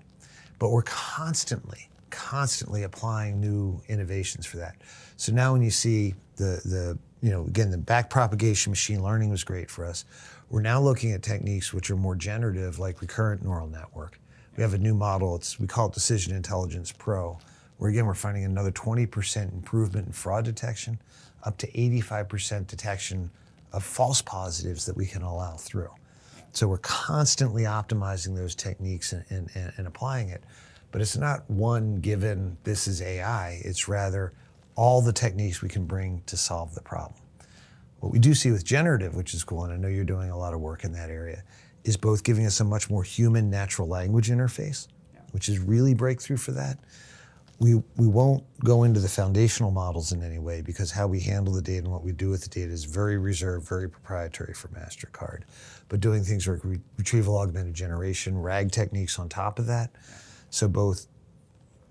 But we're constantly applying new innovations for that. So now when you see again, the back propagation machine learning was great for us. We're now looking at techniques which are more generative, like recurrent neural network. We have a new model, we call it Decision Intelligence Pro, where again, we're finding another 20% improvement in fraud detection, up to 85% detection of false positives that we can allow through. So we're constantly optimizing those techniques and applying it. But it's not one given, this is AI, it's rather all the techniques we can bring to solve the problem. What we do see with generative, which is cool, and I know you're doing a lot of work in that area, is both giving us a much more human natural language interface, which is really breakthrough for that. We won't go into the foundational models in any way because how we handle the data and what we do with the data is very reserved, very proprietary for Mastercard. But doing things like retrieval augmented generation, RAG techniques on top of that. So both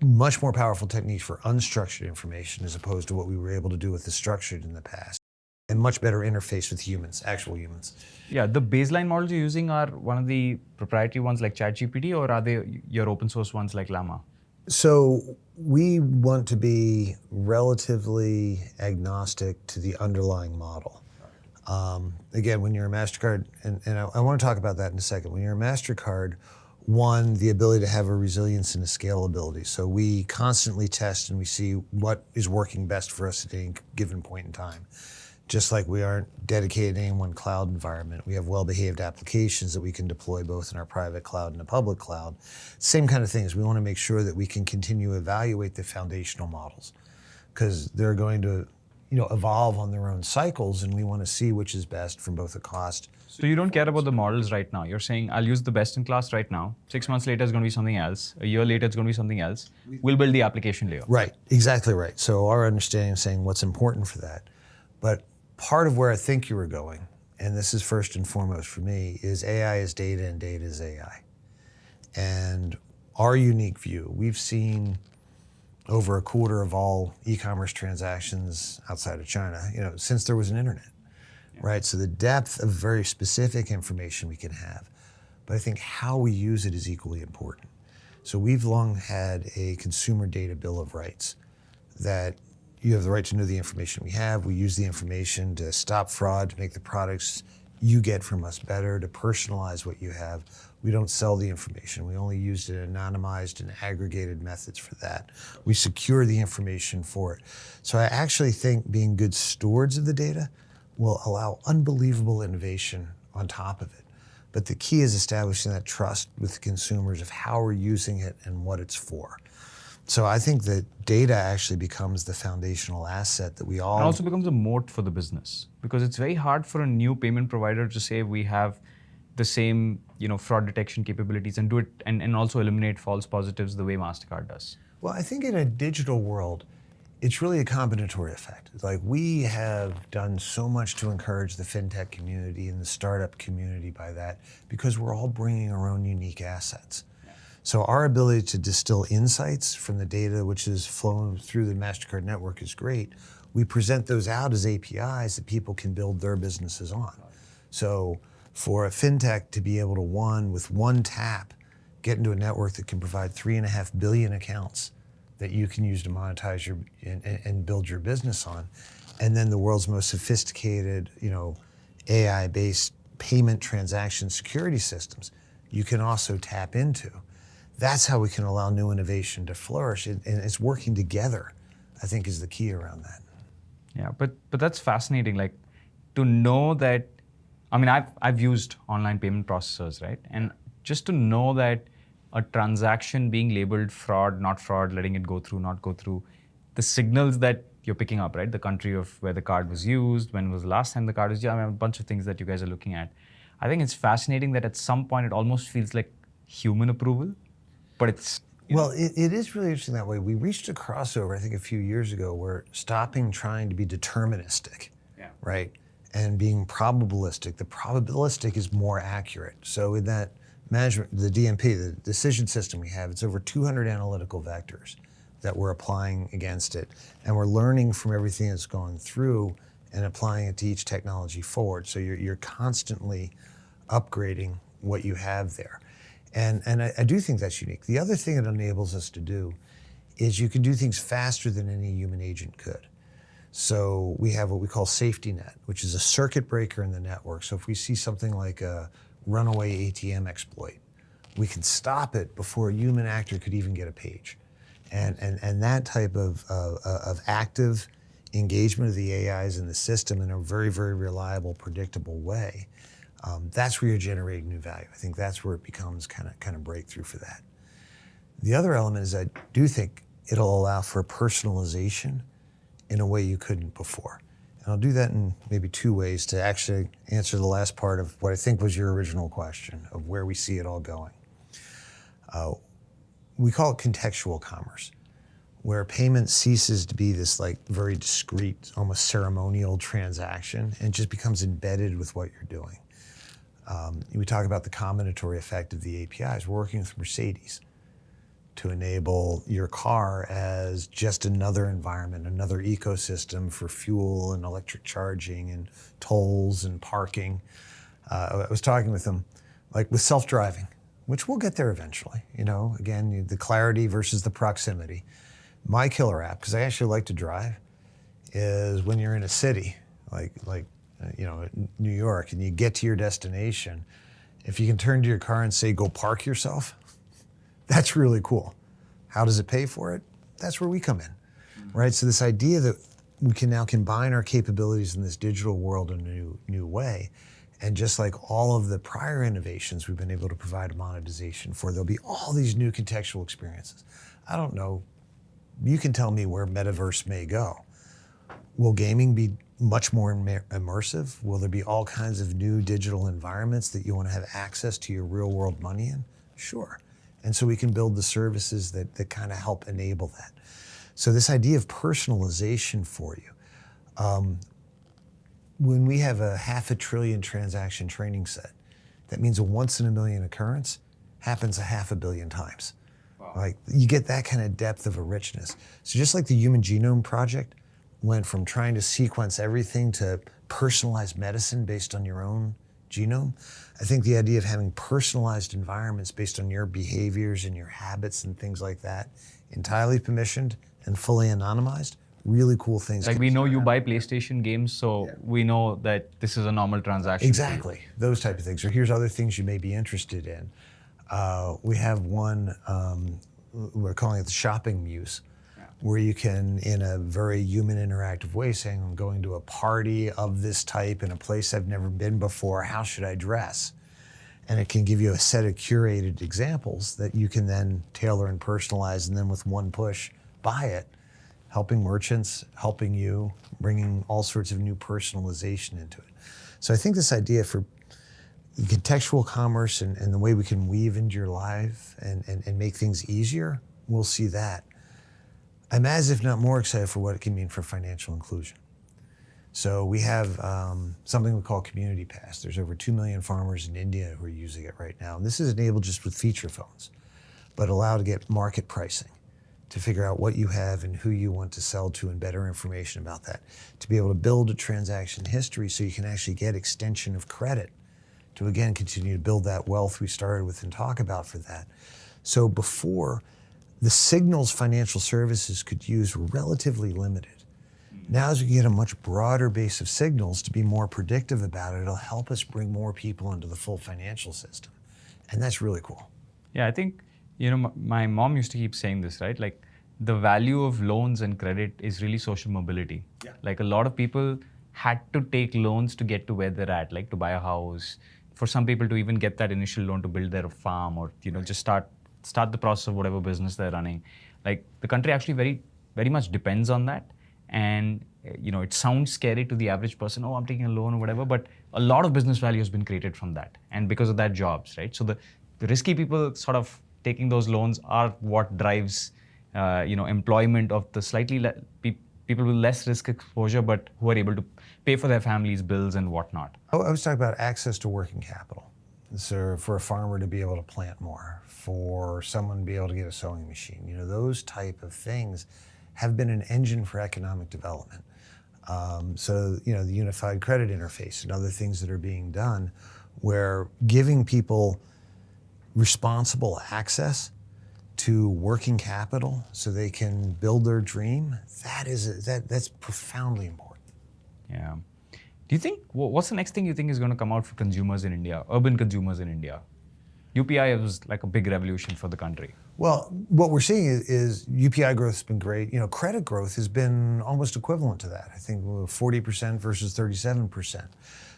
much more powerful techniques for unstructured information as opposed to what we were able to do with the structured in the past. And much better interface with humans, actual humans. Yeah, the baseline models you're using are one of the proprietary ones like ChatGPT, or are they your open source ones like Llama? So we want to be relatively agnostic to the underlying model. Again, when you're a MasterCard, and I want to talk about that in a second. When you're a MasterCard, one, the ability to have a resilience and a scalability. So we constantly test and we see what is working best for us at any given point in time. Just like we aren't dedicated to any one cloud environment, we have well-behaved applications that we can deploy both in our private cloud and the public cloud. Same kind of things. We want to make sure that we can continue to evaluate the foundational models because they're going to evolve on their own cycles, and we want to see which is best from both a cost. So you don't care about the models right now. You're saying, I'll use the best in class right now. 6 months later, it's going to be something else. A year later, it's going to be something else. We'll build the application layer. Right, exactly right. So our understanding is saying what's important for that. But part of where I think you were going, and this is first and foremost for me, is AI is data and data is AI. And our unique view, we've seen over a quarter of all e-commerce transactions outside of China, since there was an internet, right? So the depth of very specific information we can have, but I think how we use it is equally important. So we've long had a consumer data bill of rights that you have the right to know the information we have. We use the information to stop fraud, to make the products you get from us better, to personalize what you have. We don't sell the information. We only use it in anonymized and aggregated methods for that. We secure the information for it. So I actually think being good stewards of the data will allow unbelievable innovation on top of it. But the key is establishing that trust with the consumers of how we're using it and what it's for. So I think that data actually becomes the foundational asset that we all... And also becomes a moat for the business, because it's very hard for a new payment provider to say we have the same fraud detection capabilities and do it and also eliminate false positives the way Mastercard does. Well, I think in a digital world, it's really a combinatory effect. It's like we have done so much to encourage the fintech community and the startup community by that because we're all bringing our own unique assets. So our ability to distill insights from the data which is flowing through the Mastercard network is great. We present those out as APIs that people can build their businesses on. So for a fintech to be able to, with one tap, get into a network that can provide 3.5 billion accounts that you can use to monetize your and build your business on, and then the world's most sophisticated, AI-based payment transaction security systems you can also tap into. That's how we can allow new innovation to flourish, and it's working together, I think, is the key around that. Yeah, but that's fascinating. Like, to know that, I mean, I've used online payment processors, right? And just to know that a transaction being labeled fraud, not fraud, letting it go through, not go through, the signals that you're picking up, right? The country of where the card was used, when was the last time the card was used, I mean, a bunch of things that you guys are looking at. I think it's fascinating that at some point it almost feels like human approval, but it's... Well, it is really interesting that way. We reached a crossover, I think, a few years ago, where stopping trying to be deterministic, right, and being probabilistic. The probabilistic is more accurate. So in that management, the DMP, the decision system we have, it's over 200 analytical vectors that we're applying against it. And we're learning from everything that's going through and applying it to each technology forward. So you're constantly upgrading what you have there. And I do think that's unique. The other thing it enables us to do is you can do things faster than any human agent could. So we have what we call safety net, which is a circuit breaker in the network. So if we see something like a runaway ATM exploit, we can stop it before a human actor could even get a page. And that type of active engagement of the AIs in the system in a very, very reliable, predictable way, that's where you're generating new value. I think that's where it becomes kind of breakthrough for that. The other element is I do think it'll allow for personalization in a way you couldn't before. And I'll do that in maybe two ways to actually answer the last part of what I think was your original question of where we see it all going. We call it contextual commerce, where payment ceases to be this like very discrete, almost ceremonial transaction and just becomes embedded with what you're doing. We talk about the combinatory effect of the APIs. We're working with Mercedes to enable your car as just another environment, another ecosystem for fuel and electric charging and tolls and parking. I was talking with them, like with self-driving, which we'll get there eventually. Again, the clarity versus the proximity. My killer app, because I actually like to drive, is when you're in a city, like New York, and you get to your destination, if you can turn to your car and say, go park yourself, that's really cool. How does it pay for it? That's where we come in, right? So this idea that we can now combine our capabilities in this digital world in a new way, and just like all of the prior innovations we've been able to provide a monetization for, there'll be all these new contextual experiences. I don't know, you can tell me where metaverse may go. Will gaming be much more immersive? Will there be all kinds of new digital environments that you want to have access to your real world money in? Sure. And so we can build the services that kind of help enable that. So this idea of personalization for you, when we have a 500 billion transaction training set, that means a once in a million occurrence happens 500 million times. Wow. Like you get that kind of depth of a richness. So just like the Human Genome Project went from trying to sequence everything to personalized medicine based on your own genome, I think the idea of having personalized environments based on your behaviors and your habits and things like that, entirely permissioned and fully anonymized, really cool things. Like we know you buy PlayStation games, so we know that this is a normal transaction. Exactly, those type of things. Or here's other things you may be interested in. We have one, we're calling it the shopping muse, where you can, in a very human interactive way, saying, I'm going to a party of this type in a place I've never been before, how should I dress? And it can give you a set of curated examples that you can then tailor and personalize, and then with one push, buy it, helping merchants, helping you, bringing all sorts of new personalization into it. So I think this idea for contextual commerce and the way we can weave into your life and make things easier, we'll see that. I'm as if not more excited for what it can mean for financial inclusion. So we have something we call Community Pass. There's over 2 million farmers in India who are using it right now. And this is enabled just with feature phones, but allow to get market pricing, to figure out what you have and who you want to sell to and better information about that, to be able to build a transaction history so you can actually get extension of credit to again continue to build that wealth we started with and talk about for that. So before, the signals financial services could use were relatively limited. Now as we get a much broader base of signals to be more predictive about it, it'll help us bring more people into the full financial system. And that's really cool. Yeah, I think, my mom used to keep saying this, right? Like the value of loans and credit is really social mobility. Yeah. Like a lot of people had to take loans to get to where they're at, like to buy a house. For some people to even get that initial loan to build their farm or, just start the process of whatever business they're running. Like the country actually very, very much depends on that. And, it sounds scary to the average person, oh, I'm taking a loan or whatever, but a lot of business value has been created from that. And because of that, jobs, right? So the risky people sort of taking those loans are what drives, employment of the slightly people with less risk exposure, but who are able to pay for their families' bills and whatnot. I was talking about access to working capital. So for a farmer to be able to plant more, for someone to be able to get a sewing machine, those type of things have been an engine for economic development. So, the unified credit interface and other things that are being done where giving people responsible access to working capital so they can build their dream, that's profoundly important. Yeah. Do you think, what's the next thing you think is going to come out for consumers in India, urban consumers in India? UPI was like a big revolution for the country. Well, what we're seeing is UPI growth has been great. Credit growth has been almost equivalent to that. I think 40% versus 37%.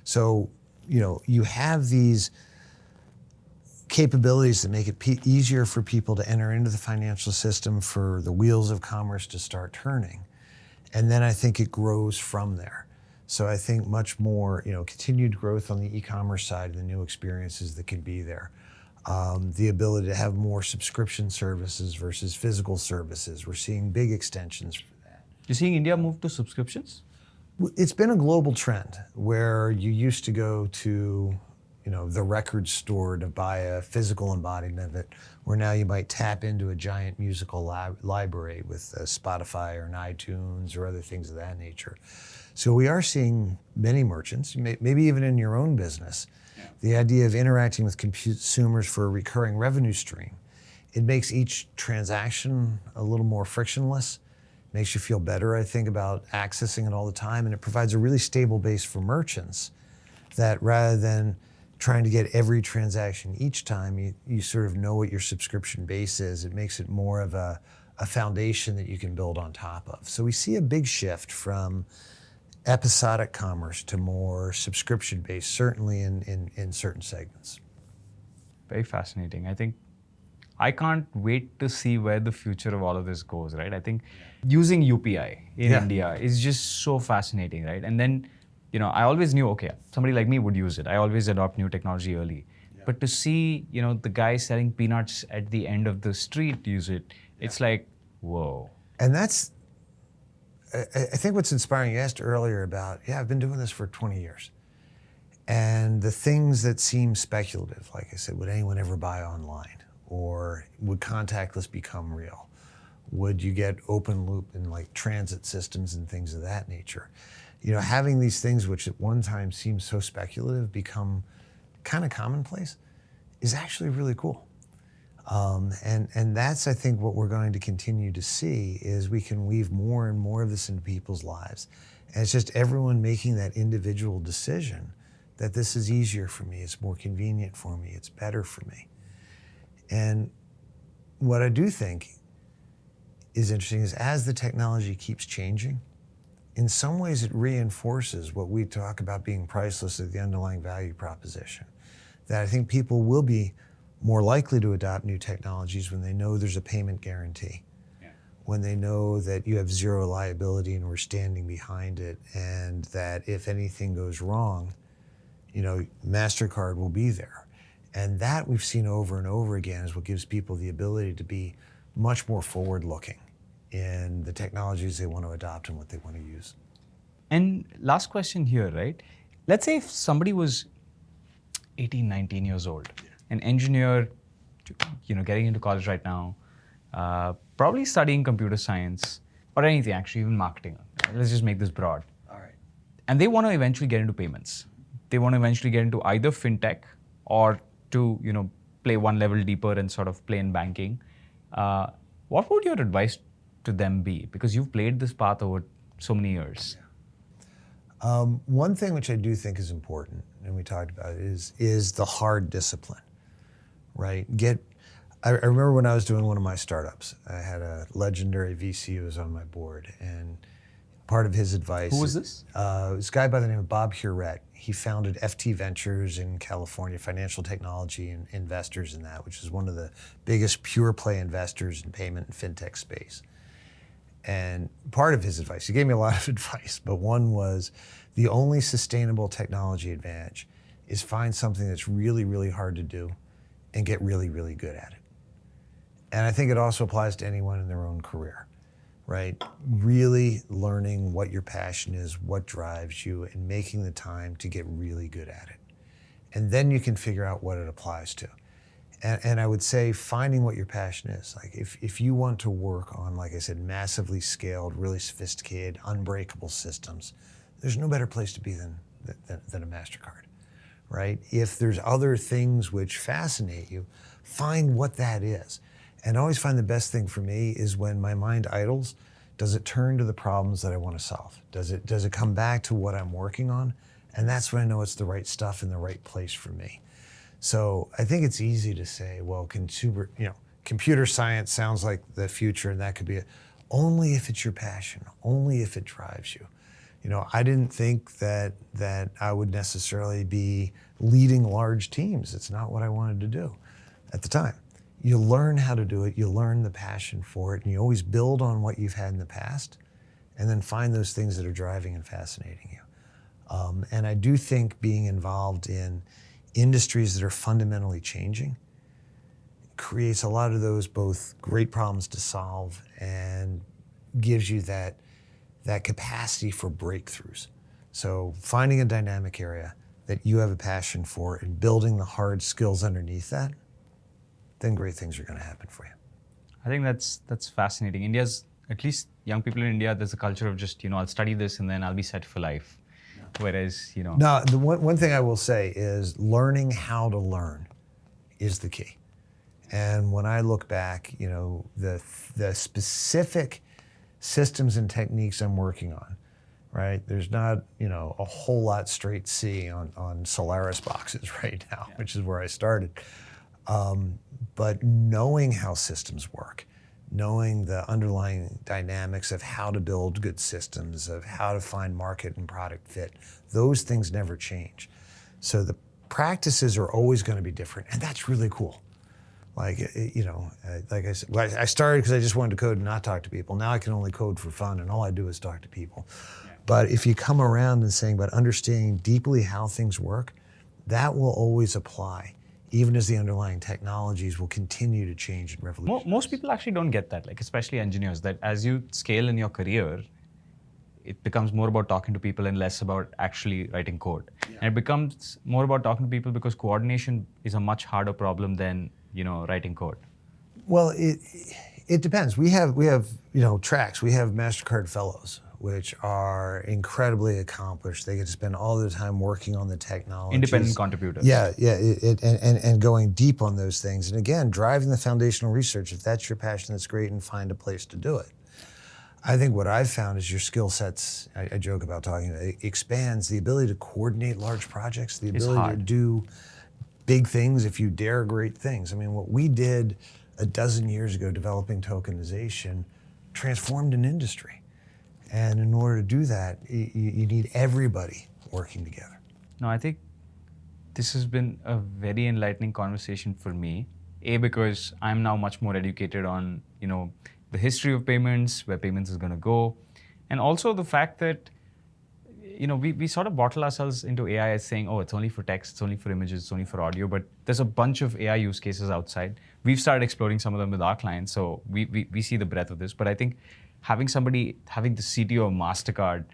So, you have these capabilities that make it easier for people to enter into the financial system, for the wheels of commerce to start turning. And then I think it grows from there. So I think much more, continued growth on the e-commerce side, the new experiences that can be there. The ability to have more subscription services versus physical services. We're seeing big extensions for that. You're seeing India move to subscriptions? It's been a global trend where you used to go to, the record store to buy a physical embodiment of it, where now you might tap into a giant musical library with Spotify or an iTunes or other things of that nature. So we are seeing many merchants, maybe even in your own business, the idea of interacting with consumers for a recurring revenue stream. It makes each transaction a little more frictionless, makes you feel better, I think, about accessing it all the time, and it provides a really stable base for merchants that rather than trying to get every transaction each time, you sort of know what your subscription base is. It makes it more of a foundation that you can build on top of. So we see a big shift from episodic commerce to more subscription-based, certainly in certain segments. Very fascinating. I think I can't wait to see where the future of all of this goes, right? I think using UPI in India is just so fascinating, right? And then, I always knew, okay, somebody like me would use it. I always adopt new technology early. Yeah. But to see, the guy selling peanuts at the end of the street use it, it's like, whoa. And that's, I think what's inspiring, you asked earlier about, I've been doing this for 20 years. And the things that seem speculative, like I said, would anyone ever buy online? Or would contactless become real? Would you get open loop in like transit systems and things of that nature? Having these things which at one time seemed so speculative become kind of commonplace is actually really cool. And that's, I think, what we're going to continue to see is we can weave more and more of this into people's lives. And it's just everyone making that individual decision that this is easier for me, it's more convenient for me, it's better for me. And what I do think is interesting is as the technology keeps changing, in some ways it reinforces what we talk about being priceless at the underlying value proposition. That I think people will be more likely to adopt new technologies when they know there's a payment guarantee, when they know that you have zero liability and we're standing behind it, and that if anything goes wrong, Mastercard will be there. And that we've seen over and over again is what gives people the ability to be much more forward-looking in the technologies they want to adopt and what they want to use. And last question here, right? Let's say if somebody was 18, 19 years old, an engineer, getting into college right now, probably studying computer science or anything, actually, even marketing. Let's just make this broad. All right. And they want to eventually get into payments. they want to eventually get into either fintech or to play one level deeper and sort of play in banking, what would your advice to them be? Because you've played this path over so many years. One thing which I do think is important, and we talked about it, is the hard discipline, right? I remember when I was doing one of my startups, I had a legendary VC who was on my board, and part of his advice— Who was this? This guy by the name of Bob Huret. He founded FT Ventures in California, financial technology and investors in that, which is one of the biggest pure play investors in payment and fintech space. And part of his advice, he gave me a lot of advice, but one was the only sustainable technology advantage is find something that's really, really hard to do and get really, really good at it. And I think it also applies to anyone in their own career, right? Really learning what your passion is, what drives you, and making the time to get really good at it. And then you can figure out what it applies to. And I would say finding what your passion is. Like if you want to work on, like I said, massively scaled, really sophisticated, unbreakable systems, there's no better place to be than a Mastercard, right? If there's other things which fascinate you, find what that is. And I always find the best thing for me is when my mind idles, does it turn to the problems that I want to solve? Does it come back to what I'm working on? And that's when I know it's the right stuff in the right place for me. So I think it's easy to say, well, computer science sounds like the future, and that could be it. Only if it's your passion, only if it drives you. I didn't think that I would necessarily be leading large teams. It's not what I wanted to do at the time. You learn how to do it, you learn the passion for it, and you always build on what you've had in the past, and then find those things that are driving and fascinating you. And I do think being involved in industries that are fundamentally changing creates a lot of those both great problems to solve and gives you that capacity for breakthroughs. So finding a dynamic area that you have a passion for and building the hard skills underneath that, then great things are going to happen for you. I think that's fascinating. India's, at least young people in India, there's a culture of just, I'll study this and then I'll be set for life. Whereas, No, the one thing I will say is learning how to learn is the key. And when I look back, the specific systems and techniques I'm working on, right? There's not, a whole lot straight C on Solaris boxes right now, which is where I started. But knowing how systems work, knowing the underlying dynamics of how to build good systems, of how to find market and product fit, those things never change. So the practices are always going to be different, and that's really cool. Like I said, I started because I just wanted to code and not talk to people. Now I can only code for fun, and all I do is talk to people. Yeah. But if you come around and saying about understanding deeply how things work, that will always apply, even as the underlying technologies will continue to change and revolutionize. Most people actually don't get that, like especially engineers, that as you scale in your career, it becomes more about talking to people and less about actually writing code. Yeah. And it becomes more about talking to people because coordination is a much harder problem than writing code. Well, it depends. We have tracks. We have Mastercard fellows, which are incredibly accomplished. They get to spend all their time working on the technology. Independent contributors. Yeah, and going deep on those things. And again, driving the foundational research. If that's your passion, that's great, and find a place to do it. I think what I've found is your skill sets, I joke about talking, it expands the ability to coordinate large projects, the ability to do big things if you dare great things. I mean, what we did a dozen years ago developing tokenization transformed an industry. And in order to do that, you need everybody working together. No, I think this has been a very enlightening conversation for me. A, because I'm now much more educated on, the history of payments, where payments is going to go. And also the fact that, we sort of bottle ourselves into AI as saying, oh, it's only for text, it's only for images, it's only for audio, but there's a bunch of AI use cases outside. We've started exploring some of them with our clients, so we see the breadth of this. But I think having the CTO of Mastercard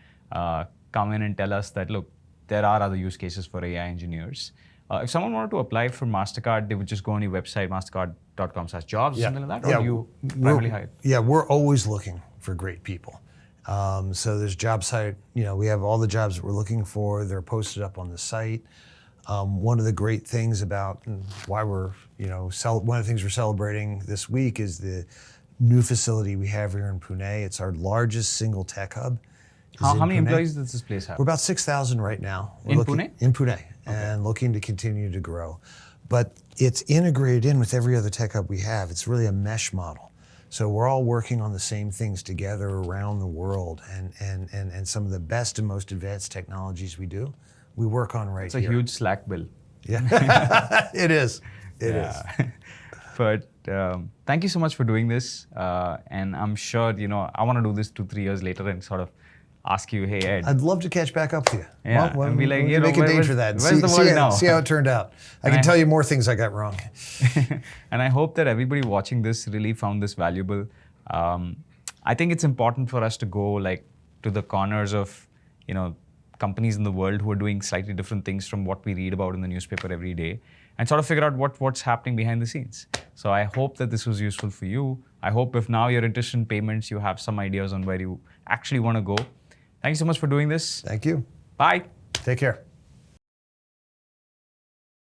come in and tell us that, look, there are other use cases for AI engineers. If someone wanted to apply for Mastercard, they would just go on your website, mastercard.com/jobs, or something like that, or you primarily hire? Yeah, we're always looking for great people. So there's job site, we have all the jobs that we're looking for. They're posted up on the site. One of the great things about why we're, one of the things we're celebrating this week is the new facility we have here in Pune. It's our largest single tech hub. How many employees does this place have? We're about 6,000 right now. Pune? In Pune, and looking to continue to grow. But it's integrated in with every other tech hub we have. It's really a mesh model. So we're all working on the same things together around the world, and some of the best and most advanced technologies we do, we work on right here. It's a huge Slack bill. Yeah, it is. It is. But thank you so much for doing this. And I'm sure, I want to do this 2-3 years later and sort of ask you, hey, Ed. I'd love to catch back up with you. Yeah, and be like, make a date for that. And where's the world now? See how it turned out. I can tell you more things I got wrong. And I hope that everybody watching this really found this valuable. I think it's important for us to go to the corners of, companies in the world who are doing slightly different things from what we read about in the newspaper every day, and sort of figure out what's happening behind the scenes. So I hope that this was useful for you. I hope if now you're interested in payments, you have some ideas on where you actually want to go. Thank you so much for doing this. Thank you. Bye. Take care.